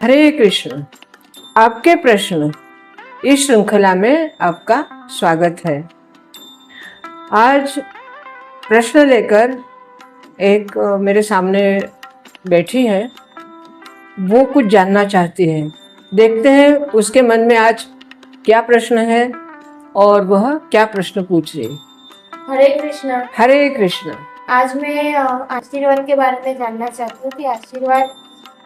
हरे कृष्ण। आपके प्रश्न इस श्रृंखला में आपका स्वागत है। आज प्रश्न लेकर एक मेरे सामने बैठी है, वो कुछ जानना चाहती है। देखते हैं उसके मन में आज क्या प्रश्न है और वह क्या प्रश्न पूछ रही है। हरे कृष्ण। हरे कृष्ण। आज मैं आशीर्वाद के बारे में जानना चाहती हूँ कि आशीर्वाद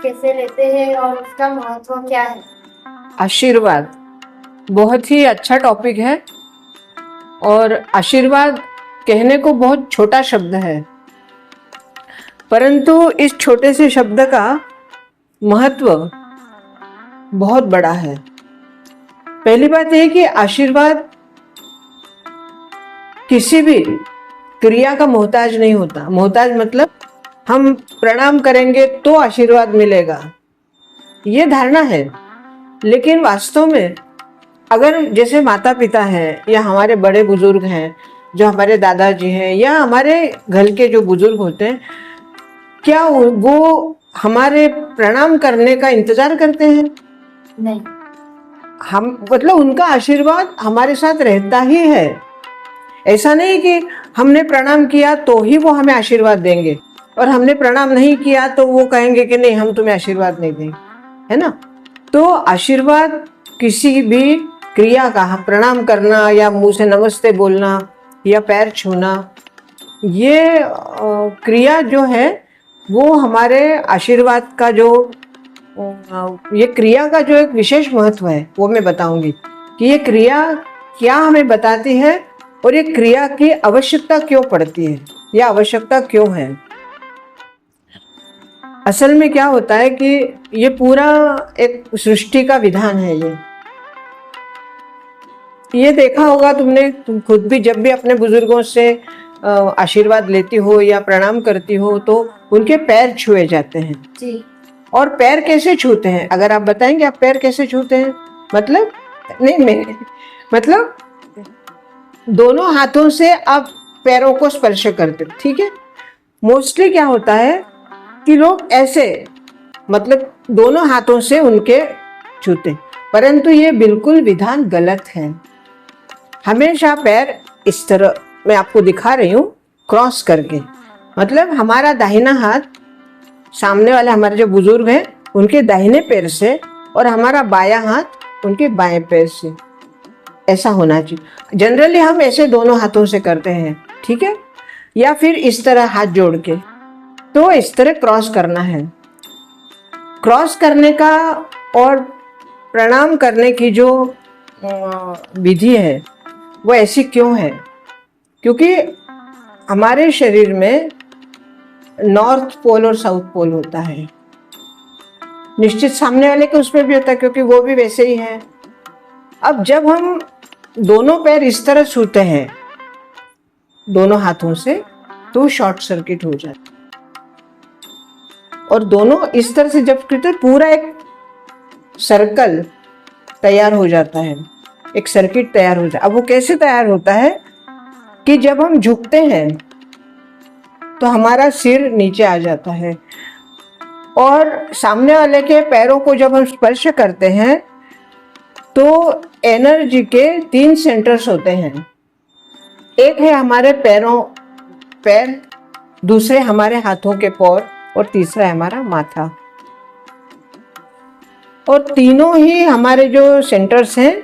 कैसे लेते हैं और उसका महत्व क्या है। आशीर्वाद बहुत ही अच्छा टॉपिक है और आशीर्वाद कहने को बहुत छोटा शब्द है, परंतु इस छोटे से शब्द का महत्व बहुत बड़ा है। पहली बात यह कि आशीर्वाद किसी भी क्रिया का मोहताज नहीं होता। मोहताज मतलब हम प्रणाम करेंगे तो आशीर्वाद मिलेगा, ये धारणा है। लेकिन वास्तव में अगर जैसे माता पिता हैं या हमारे बड़े बुजुर्ग हैं, जो हमारे दादाजी हैं या हमारे घर के जो बुजुर्ग होते हैं, क्या वो हमारे प्रणाम करने का इंतजार करते हैं? नहीं। हम मतलब उनका आशीर्वाद हमारे साथ रहता ही है। ऐसा नहीं कि हमने प्रणाम किया तो ही वो हमें आशीर्वाद देंगे और हमने प्रणाम नहीं किया तो वो कहेंगे कि नहीं, हम तुम्हें आशीर्वाद नहीं देंगे, है ना। तो आशीर्वाद किसी भी क्रिया का, प्रणाम करना या मुंह से नमस्ते बोलना या पैर छूना, ये क्रिया जो है वो हमारे आशीर्वाद का जो ये क्रिया का जो एक विशेष महत्व है वो मैं बताऊंगी कि ये क्रिया क्या हमें बताती है और ये क्रिया की आवश्यकता क्यों पड़ती है या आवश्यकता क्यों है। असल में क्या होता है कि ये पूरा एक सृष्टि का विधान है। ये देखा होगा तुमने, तुम खुद भी जब भी अपने बुजुर्गों से आशीर्वाद लेती हो या प्रणाम करती हो तो उनके पैर छुए जाते हैं जी। और पैर कैसे छूते हैं, अगर आप बताएंगे आप पैर कैसे छूते हैं? मतलब नहीं, मैं मतलब दोनों हाथों से आप पैरों को स्पर्श करते, ठीक है। मोस्टली क्या होता है कि लोग ऐसे मतलब दोनों हाथों से उनके छूते, परंतु ये बिल्कुल विधान गलत है। हमेशा पैर इस तरह, मैं आपको दिखा रही हूँ, क्रॉस करके, मतलब हमारा दाहिना हाथ सामने वाले हमारे जो बुजुर्ग हैं उनके दाहिने पैर से और हमारा बायां हाथ उनके बाएं पैर से, ऐसा होना चाहिए। जनरली हम ऐसे दोनों हाथों से करते हैं, ठीक है, या फिर इस तरह हाथ जोड़ के, तो इस तरह क्रॉस करना है। क्रॉस करने का और प्रणाम करने की जो विधि है वो ऐसी क्यों है? क्योंकि हमारे शरीर में नॉर्थ पोल और साउथ पोल होता है। निश्चित सामने वाले के उसमें भी होता है क्योंकि वो भी वैसे ही है। अब जब हम दोनों पैर इस तरह छूते हैं दोनों हाथों से तो शॉर्ट सर्किट हो जाता है और दोनों इस तरह से जब करते पूरा एक सर्कल तैयार हो जाता है, एक सर्किट तैयार हो जाता है। अब वो कैसे तैयार होता है कि जब हम झुकते हैं तो हमारा सिर नीचे आ जाता है और सामने वाले के पैरों को जब हम स्पर्श करते हैं तो एनर्जी के 3 सेंटर्स होते हैं। एक है हमारे पैर, दूसरे हमारे हाथों के पैर और तीसरा है हमारा माथा। और तीनों ही हमारे जो सेंटर्स हैं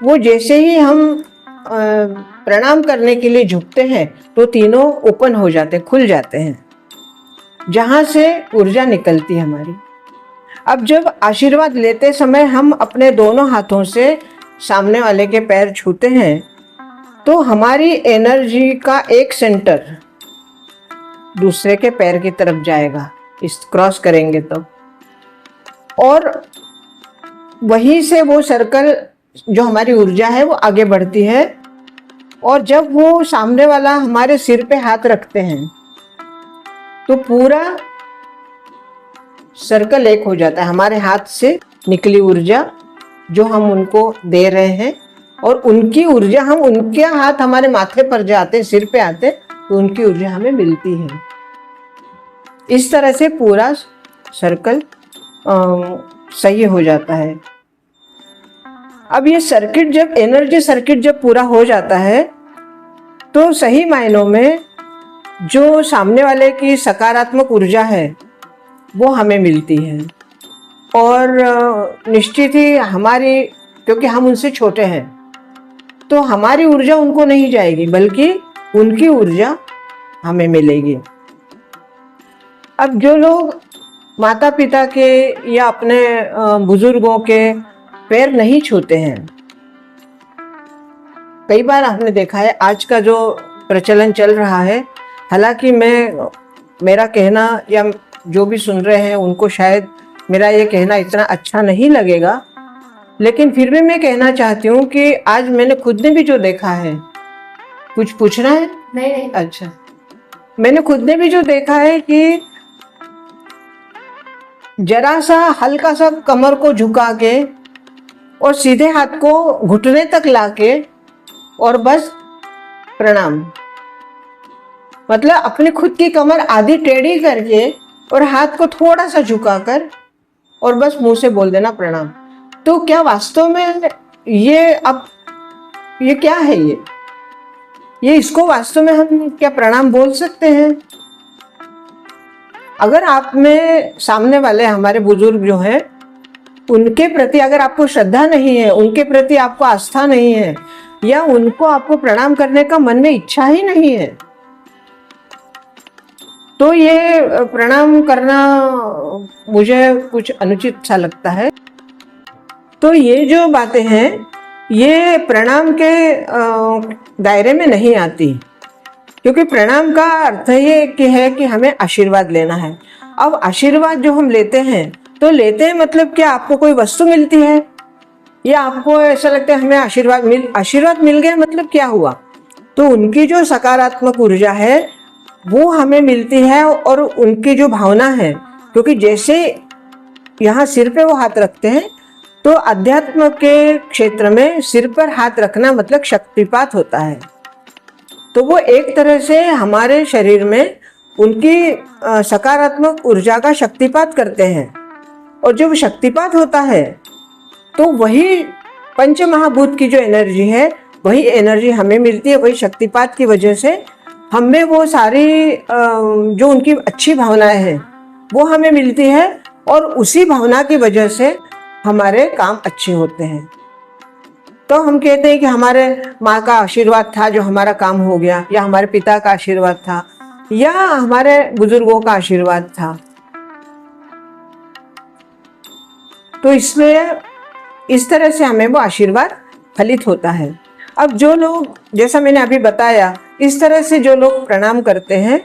वो जैसे ही हम प्रणाम करने के लिए झुकते हैं तो तीनों ओपन हो जाते, खुल जाते हैं, जहां से ऊर्जा निकलती है हमारी। अब जब आशीर्वाद लेते समय हम अपने दोनों हाथों से सामने वाले के पैर छूते हैं तो हमारी एनर्जी का एक सेंटर दूसरे के पैर की तरफ जाएगा, इस क्रॉस करेंगे तो, और वहीं से वो सर्कल जो हमारी ऊर्जा है वो आगे बढ़ती है। और जब वो सामने वाला हमारे सिर पे हाथ रखते हैं तो पूरा सर्कल एक हो जाता है। हमारे हाथ से निकली ऊर्जा जो हम उनको दे रहे हैं और उनकी ऊर्जा हम, उनके हाथ हमारे माथे पर जाते, सिर पे आते, तो उनकी ऊर्जा हमें मिलती है। इस तरह से पूरा सर्कल सही हो जाता है। अब ये सर्किट जब एनर्जी सर्किट जब पूरा हो जाता है तो सही मायनों में जो सामने वाले की सकारात्मक ऊर्जा है वो हमें मिलती है। और निश्चित ही हमारी, क्योंकि हम उनसे छोटे हैं तो हमारी ऊर्जा उनको नहीं जाएगी बल्कि उनकी ऊर्जा हमें मिलेगी। अब जो लोग माता पिता के या अपने बुजुर्गों के पैर नहीं छूते हैं, कई बार हमने देखा है आज का जो प्रचलन चल रहा है, हालांकि मेरा कहना या जो भी सुन रहे हैं उनको शायद मेरा ये कहना इतना अच्छा नहीं लगेगा, लेकिन फिर भी मैं कहना चाहती हूँ कि आज मैंने खुद ने भी जो देखा है। कुछ पूछना है? नहीं। अच्छा, मैंने खुद ने भी जो देखा है कि जरा सा हल्का सा कमर को झुका के और सीधे हाथ को घुटने तक लाके और बस प्रणाम, मतलब अपनी खुद की कमर आधी टेढ़ी करके और हाथ को थोड़ा सा झुकाकर और बस मुंह से बोल देना प्रणाम। तो क्या वास्तव में ये क्या है? ये इसको वास्तव में हम क्या प्रणाम बोल सकते हैं? अगर आप में सामने वाले हमारे बुजुर्ग जो हैं उनके प्रति अगर आपको श्रद्धा नहीं है, उनके प्रति आपको आस्था नहीं है, या उनको आपको प्रणाम करने का मन में इच्छा ही नहीं है, तो ये प्रणाम करना मुझे कुछ अनुचित सा लगता है। तो ये जो बातें हैं ये प्रणाम के दायरे में नहीं आती, क्योंकि प्रणाम का अर्थ ये कि है कि हमें आशीर्वाद लेना है। अब आशीर्वाद जो हम लेते हैं तो लेते हैं मतलब क्या आपको कोई वस्तु मिलती है या आपको ऐसा लगता है हमें आशीर्वाद मिल गया मतलब क्या हुआ? तो उनकी जो सकारात्मक ऊर्जा है वो हमें मिलती है और उनकी जो भावना है, क्योंकि जैसे यहाँ सिर पे वो हाथ रखते हैं तो अध्यात्म के क्षेत्र में सिर पर हाथ रखना मतलब शक्तिपात होता है। तो वो एक तरह से हमारे शरीर में उनकी सकारात्मक ऊर्जा का शक्तिपात करते हैं, और जब शक्तिपात होता है तो वही पंच महाभूत की जो एनर्जी है वही एनर्जी हमें मिलती है। वही शक्तिपात की वजह से हमें वो सारी जो उनकी अच्छी भावनाएं हैं वो हमें मिलती है, और उसी भावना की वजह से हमारे काम अच्छे होते हैं। तो हम कहते हैं कि हमारे माँ का आशीर्वाद था जो हमारा काम हो गया, या हमारे पिता का आशीर्वाद था, या हमारे बुजुर्गों का आशीर्वाद था। तो इसलिए इस तरह से हमें वो आशीर्वाद फलित होता है। अब जो लोग, जैसा मैंने अभी बताया, इस तरह से जो लोग प्रणाम करते हैं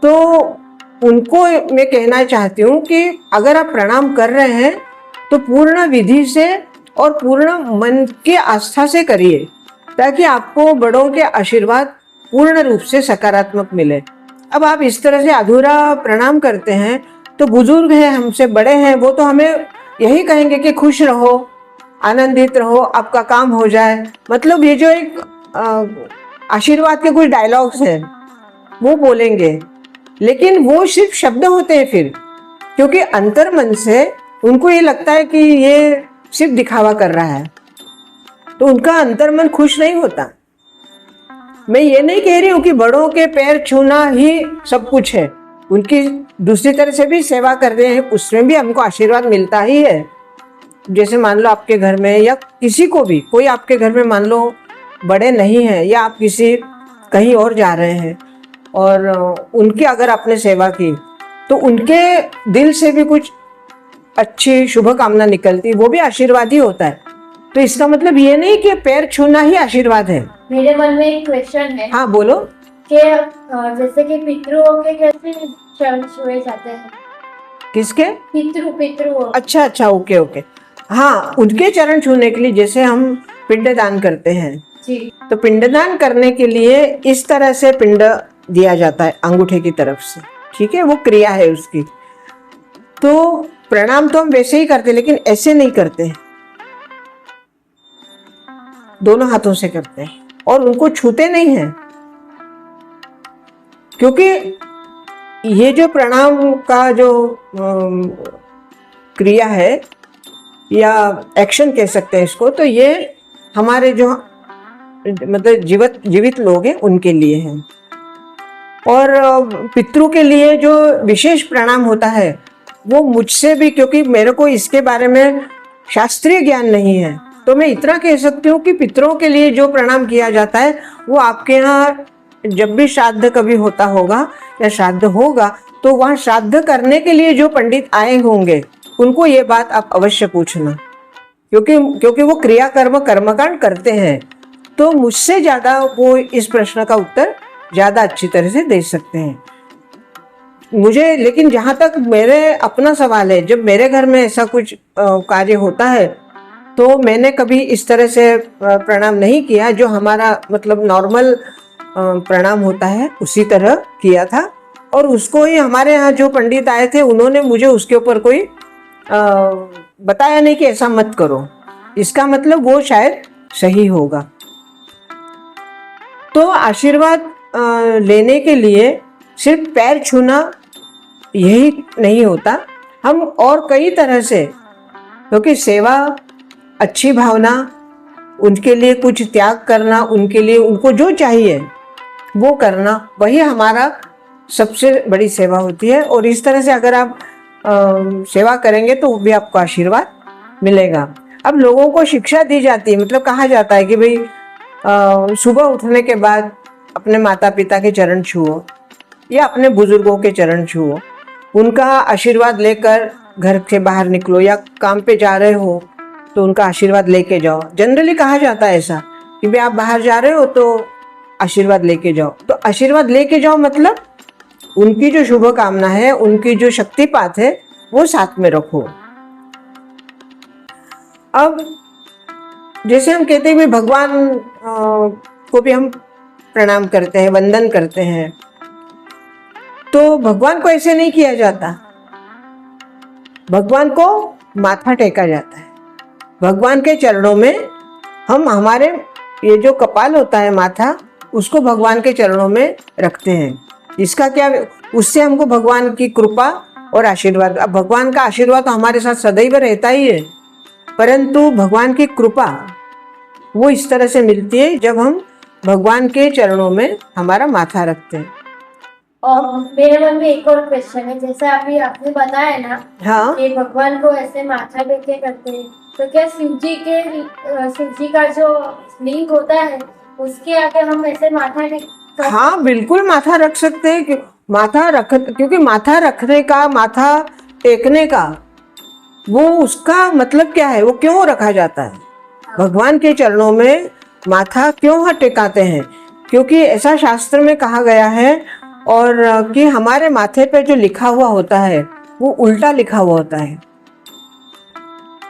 तो उनको मैं कहना चाहती हूँ कि अगर आप प्रणाम कर रहे हैं तो पूर्ण विधि से और पूर्ण मन के आस्था से करिए, ताकि आपको बड़ों के आशीर्वाद पूर्ण रूप से सकारात्मक मिले। अब आप इस तरह से अधूरा प्रणाम करते हैं तो बुजुर्ग हैं, हमसे बड़े हैं, वो तो हमें यही कहेंगे कि खुश रहो, आनंदित रहो, आपका काम हो जाए। मतलब ये जो एक आशीर्वाद के कुछ डायलॉग्स हैं वो बोलेंगे, लेकिन वो सिर्फ शब्द होते हैं फिर, क्योंकि अंतर मन से उनको ये लगता है कि ये सिर्फ दिखावा कर रहा है, तो उनका अंतर मन खुश नहीं होता। मैं ये नहीं कह रही हूँ कि बड़ों के पैर छूना ही सब कुछ है, उनकी दूसरी तरह से भी सेवा कर रहे हैं, उसमें भी हमको आशीर्वाद मिलता ही है। जैसे मान लो आपके घर में या किसी को भी, कोई आपके घर में मान लो बड़े नहीं हैं, या आप किसी कहीं और जा रहे हैं और उनकी अगर आपने सेवा की तो उनके दिल से भी कुछ अच्छी शुभ कामना निकलती, वो भी आशीर्वाद ही होता है। तो इसका मतलब ये नहीं कि पैर छूना ही आशीर्वाद है। मेरे मन में एक क्वेश्चन है। हाँ बोलो। कि जैसे कि पितरों के कैसे चरण छुए जाते हैं? किसके? पितरों। अच्छा, ओके। हाँ, उनके चरण छूने के लिए जैसे हम पिंडदान करते हैं जी, तो पिंडदान करने के लिए इस तरह से पिंड दिया जाता है अंगूठे की तरफ से, ठीक है, वो क्रिया है उसकी। तो प्रणाम तो हम वैसे ही करते, लेकिन ऐसे नहीं करते, दोनों हाथों से करते हैं और उनको छूते नहीं हैं, क्योंकि ये जो प्रणाम का जो क्रिया है या एक्शन कह सकते हैं इसको, तो ये हमारे जो मतलब जीवित लोग हैं उनके लिए है। और पितरों के लिए जो विशेष प्रणाम होता है वो मुझसे भी, क्योंकि मेरे को इसके बारे में शास्त्रीय ज्ञान नहीं है, तो मैं इतना कह सकती हूँ कि पितरों के लिए जो प्रणाम किया जाता है वो आपके यहाँ जब भी श्राद्ध कभी होता होगा या श्राद्ध होगा तो वहाँ श्राद्ध करने के लिए जो पंडित आए होंगे उनको ये बात आप अवश्य पूछना, क्योंकि वो कर्मकांड करते हैं, तो मुझसे ज़्यादा वो इस प्रश्न का उत्तर ज़्यादा अच्छी तरह से दे सकते हैं मुझे। लेकिन जहाँ तक मेरे अपना सवाल है, जब मेरे घर में ऐसा कुछ कार्य होता है तो मैंने कभी इस तरह से प्रणाम नहीं किया, जो हमारा मतलब नॉर्मल प्रणाम होता है उसी तरह किया था। और उसको ही हमारे यहाँ जो पंडित आए थे उन्होंने मुझे उसके ऊपर कोई बताया नहीं कि ऐसा मत करो, इसका मतलब वो शायद सही होगा। तो आशीर्वाद लेने के लिए सिर्फ पैर छूना यही नहीं होता, हम और कई तरह से, क्योंकि सेवा, अच्छी भावना, उनके लिए कुछ त्याग करना, उनके लिए उनको जो चाहिए वो करना, वही हमारा सबसे बड़ी सेवा होती है। और इस तरह से अगर आप सेवा करेंगे तो भी आपको आशीर्वाद मिलेगा। अब लोगों को शिक्षा दी जाती है, मतलब कहा जाता है कि भाई सुबह उठने के बाद अपने माता पिता के चरण छुओ या अपने बुजुर्गों के चरण छुओ, उनका आशीर्वाद लेकर घर से बाहर निकलो, या काम पे जा रहे हो तो उनका आशीर्वाद लेके जाओ। जनरली कहा जाता है ऐसा कि भाई आप बाहर जा रहे हो तो आशीर्वाद लेके जाओ। तो आशीर्वाद लेके जाओ मतलब उनकी जो शुभ कामना है, उनकी जो शक्तिपात है वो साथ में रखो। अब जैसे हम कहते हैं कि भगवान को भी हम प्रणाम करते हैं, वंदन करते हैं, तो भगवान को ऐसे नहीं किया जाता। भगवान को माथा टेका जाता है। भगवान के चरणों में हम हमारे ये जो कपाल होता है, माथा, उसको भगवान के चरणों में रखते हैं। इसका क्या, उससे हमको भगवान की कृपा और आशीर्वाद, अब भगवान का आशीर्वाद तो हमारे साथ सदैव रहता ही है, परंतु भगवान की कृपा वो इस तरह से मिलती है जब हम भगवान के चरणों में हमारा माथा रखते हैं। और मेरे मन में एक और क्वेश्चन है, जैसे अभी आपने बताया ना, हाँ, कि भगवान को ऐसे माथा टेके करते हैं, तो क्या शिव जी का जो लिंग होता है उसके आगे हम ऐसे माथा टेक? हाँ बिल्कुल माथा रख सकते हैं, क्योंकि माथा रखने का, माथा टेकने का वो उसका मतलब क्या है, वो क्यों रखा जाता है? भगवान के चरणों में माथा क्यों टेकाते हैं? क्योंकि ऐसा शास्त्र में कहा गया है, और कि हमारे माथे पे जो लिखा हुआ होता है वो उल्टा लिखा हुआ होता है,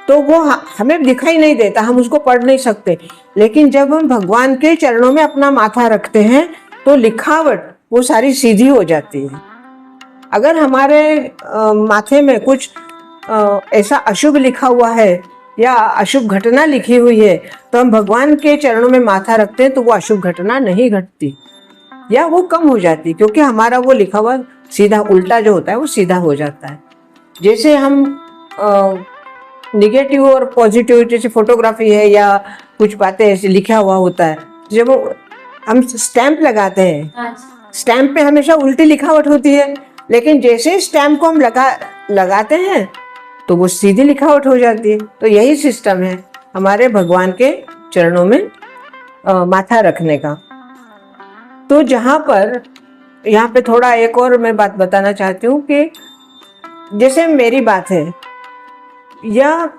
तो वो हमें दिखाई नहीं देता, हम उसको पढ़ नहीं सकते। लेकिन जब हम भगवान के चरणों में अपना माथा रखते हैं तो लिखावट वो सारी सीधी हो जाती है। अगर हमारे माथे में कुछ ऐसा अशुभ लिखा हुआ है या अशुभ घटना लिखी हुई है, तो हम भगवान के चरणों में माथा रखते हैं तो वो अशुभ घटना नहीं घटती या वो कम हो जाती, क्योंकि हमारा वो लिखा हुआ सीधा, उल्टा जो होता है वो सीधा हो जाता है। जैसे हम निगेटिव और पॉजिटिव, जैसे फोटोग्राफी है या कुछ बातें ऐसे लिखा हुआ होता है, जब हम स्टैंप लगाते हैं, स्टैंप पे हमेशा उल्टी लिखावट होती है, लेकिन जैसे स्टैंप को हम लगाते हैं तो वो सीधी लिखावट हो जाती है। तो यही सिस्टम है हमारे भगवान के चरणों में माथा रखने का। तो यहाँ पे थोड़ा एक और मैं बात बताना चाहती हूँ कि जैसे मेरी बात है, या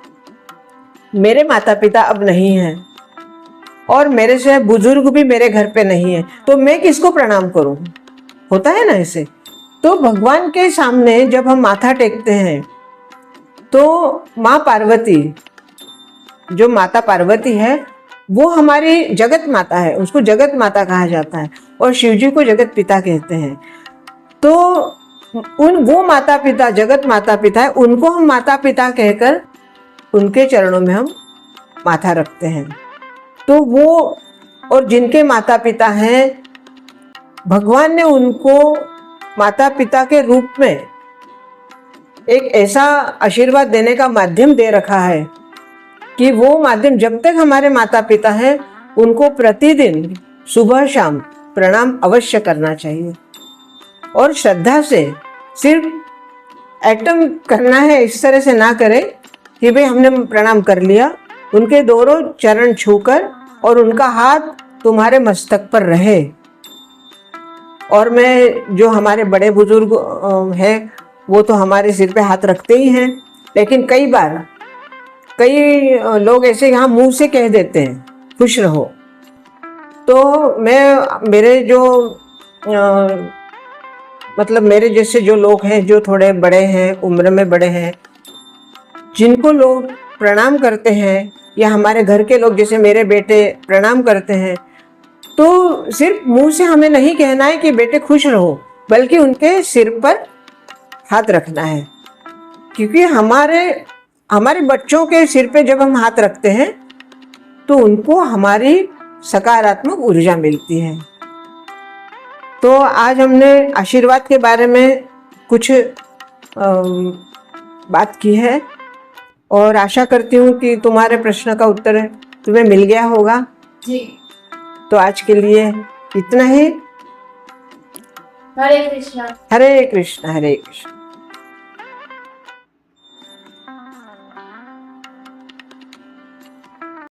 मेरे माता पिता अब नहीं हैं और मेरे से बुजुर्ग भी मेरे घर पे नहीं है, तो मैं किसको प्रणाम करूं? होता है ना ऐसे। तो भगवान के सामने जब हम माथा टेकते हैं तो माँ पार्वती, जो माता पार्वती है वो हमारी जगत माता है, उसको जगत माता कहा जाता है, और शिव जी को जगत पिता कहते हैं। तो वो माता पिता, जगत माता पिता है, उनको हम माता पिता कहकर उनके चरणों में हम माथा रखते हैं। तो वो, और जिनके माता पिता हैं, भगवान ने उनको माता पिता के रूप में एक ऐसा आशीर्वाद देने का माध्यम दे रखा है कि वो माध्यम, जब तक हमारे माता पिता हैं उनको प्रतिदिन सुबह शाम प्रणाम अवश्य करना चाहिए। और श्रद्धा से, सिर्फ एटम करना है इस तरह से ना करें कि भाई हमने प्रणाम कर लिया, उनके दोनों चरण छूकर और उनका हाथ तुम्हारे मस्तक पर रहे। और मैं, जो हमारे बड़े बुजुर्ग हैं वो तो हमारे सिर पे हाथ रखते ही हैं, लेकिन कई बार कई लोग ऐसे यहाँ मुंह से कह देते हैं खुश रहो। तो मैं, मेरे जो मतलब मेरे जैसे जो लोग हैं जो थोड़े बड़े हैं, उम्र में बड़े हैं, जिनको लोग प्रणाम करते हैं, या हमारे घर के लोग जैसे मेरे बेटे प्रणाम करते हैं, तो सिर्फ मुंह से हमें नहीं कहना है कि बेटे खुश रहो, बल्कि उनके सिर पर हाथ रखना है। क्योंकि हमारे बच्चों के सिर पे जब हम हाथ रखते हैं तो उनको हमारी सकारात्मक ऊर्जा मिलती है। तो आज हमने आशीर्वाद के बारे में कुछ बात की है, और आशा करती हूँ कि तुम्हारे प्रश्न का उत्तर तुम्हें मिल गया होगा। जी। तो आज के लिए इतना ही। हरे कृष्णा। हरे कृष्णा हरे कृष्णा।